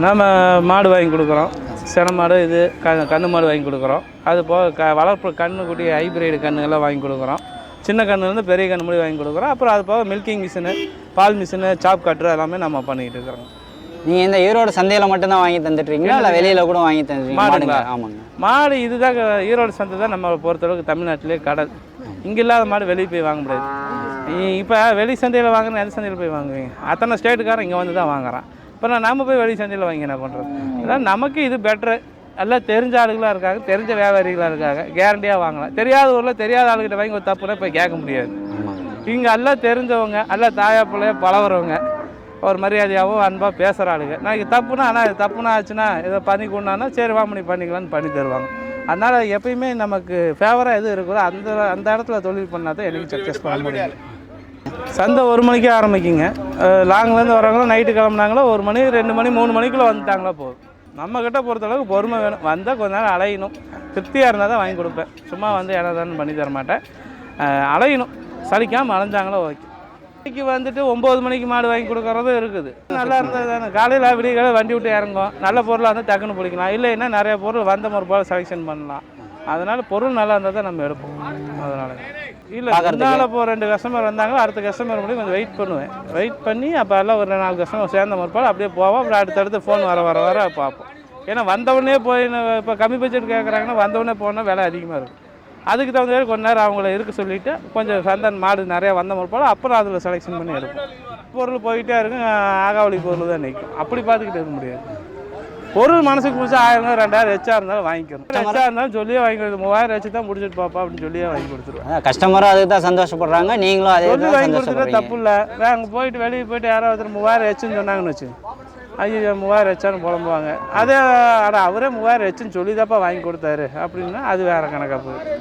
நம்ம மாடு வாங்கி கொடுக்குறோம், சென மாடு, இது கன்று மாடு வாங்கி கொடுக்குறோம். அது போக வளர்ப்பு கன்றுக்குட்டி ஹைப்ரிட் கன்றுகள்லாம் வாங்கி கொடுக்குறோம். சின்ன கன்றுலேருந்து பெரிய கன்று மாதிரி வாங்கி கொடுக்குறோம். அப்புறம் அது போக மில்கிங் மிஷினு, பால் மிஷினு, சாப் கட்ரு எல்லாமே நம்ம பண்ணிக்கிட்டு இருக்கிறோம். நீங்கள் இந்த ஈரோடு சந்தையில் மட்டும்தான் வாங்கி தந்துட்டுருக்கீங்களா இல்லை வெளியில் கூட வாங்கி தந்துருக்கீங்க? மாடுங்களா? ஆமாங்க. மாடு இதுதான் ஈரோடு சந்தை தான் நம்ம பொறுத்தளவுக்கு தமிழ்நாட்டிலே கடல். இங்கே இல்லாத மாடு வெளியே போய் வாங்க முடியாது. இப்போ வெளி சந்தையில் வாங்கினா எந்த சந்தையில் போய் வாங்குவீங்க? அத்தனை ஸ்டேட்டுக்காரன் இங்கே வந்து தான் வாங்குறான். இப்போ நம்ம போய் வெளி சந்தையில் வாங்கி என்ன பண்ணுறது? அதான் நமக்கு இது பெட்ரு. எல்லாம் தெரிஞ்ச ஆளுகளாக இருக்காங்க, தெரிஞ்ச வியாபாரிகளாக இருக்காங்க, கேரண்டியாக வாங்கலாம். தெரியாத ஊரில் தெரியாத ஆளுகிட்ட வாங்கி ஒரு தப்புனா போய் கேட்க முடியாது. இங்கே எல்லாம் தெரிஞ்சவங்க, எல்லாம் தாயா பிள்ளைய பழகிறவங்க, ஒரு மரியாதையாகவும் அன்பாக பேசுகிற ஆளுங்க. நான் இது தப்புனா, ஆனால் இது தப்புனா ஆச்சுன்னா இதை பண்ணி கொண்டானா சரி வாமணி பண்ணிக்கலான்னு பண்ணி தருவாங்க. அதனால் எப்பயுமே நமக்கு ஃபேவராக எது இருக்குதோ அந்த இடத்துல தொழில் பண்ணால் தான் எனக்கு சக்ஸஸ் பண்ண முடியும். சந்தை 1 மணிக்கே ஆரம்பிக்குங்க. லாங்லேருந்து வரவங்களும் நைட்டு கிளம்புனாங்களோ 1 மணி 2 மணி 3 மணிக்குள்ளே வந்துட்டாங்களா போதும். நம்மக்கிட்ட பொறுத்தளவுக்கு பொறுமை வேணும். வந்தால் கொஞ்ச நேரம் அலையணும். திருப்தியாக இருந்தால் தான் வாங்கி கொடுப்பேன். சும்மா வந்து ஏதாவது பண்ணி தர மாட்டேன். அலையணும், சலிக்காமல் அலைஞ்சாங்களோ ஓகே. இன்னைக்கு வந்துட்டு 9 மணிக்கு மாடு வாங்கி கொடுக்குறதும் இருக்குது. நல்லா இருந்தது தானே. காலையில் விடிய வண்டி விட்டு இறங்கும். நல்ல பொருளாக இருந்தால் டக்குன்னு பிடிக்கலாம். இல்லைன்னா நிறைய பொருள் வந்த ஒரு போல் செலெக்ஷன் பண்ணலாம். அதனால் பொருள் நல்லா இருந்தால் தான் நம்ம எடுப்போம். அதனால் இல்லை அதனால் இப்போ 2 கஸ்டமர் வந்தாங்க. அடுத்த கஸ்டமர் முடியும் கொஞ்சம் வெயிட் பண்ணுவேன். வெயிட் பண்ணி அப்போ எல்லாம் ஒரு 4 கஸ்டமர் சேர்ந்த முற்பாடு அப்படியே போவோம். அப்புறம் அடுத்தடுத்து ஃபோன் வர பார்ப்போம். ஏன்னா வந்தவுடனே போய் இப்போ கம்மி பட்ஜெட் கேட்குறாங்கன்னா வந்தவுடனே போனால் விலை அதிகமாக இருக்கும். அதுக்கு தகுந்த மாதிரி கொஞ்ச நேரம் அவங்கள இருக்க சொல்லிவிட்டு கொஞ்சம் சந்தை மாடு நிறையா வந்த முற்பாடு அப்புறம் அதில் செலெக்ஷன் பண்ணி எடுப்போம். பொருள் போயிட்டே இருக்கும். ஆகாவளி பொருள் தான் நிற்கும். அப்படி பார்த்துக்கிட்டு இருக்க முடியாது. பொருள் மனசுக்கு பிடிச்சா 1000 2000 எச்சா இருந்தாலும் வாங்கிக்கணும். எச்சா இருந்தாலும் சொல்லியே வாங்கி கொடுத்து 3000 வச்சு தான் முடிச்சுட்டு பாப்பா அப்படின்னு சொல்லியே வாங்கி கொடுத்துருவேன். கஸ்டமரும் அதுக்கு தான் சந்தோஷப்படுறாங்க, நீங்களும் அதே சொல்லி வாங்கி கொடுத்துட்டு தப்பு இல்லை. அங்கே போயிட்டு வெளியே போயிட்டு யாராவது ஒருத்தர் 3000 எச்சுன்னு சொன்னாங்கன்னு வச்சு, ஐயோ 3000 எச்சான்னு புலம்புவாங்க. அதே அவரே 3000 எச்சுன்னு சொல்லி தாப்பா வாங்கி கொடுத்தாரு அப்படின்னா அது வேறு கணக்காக போகுது.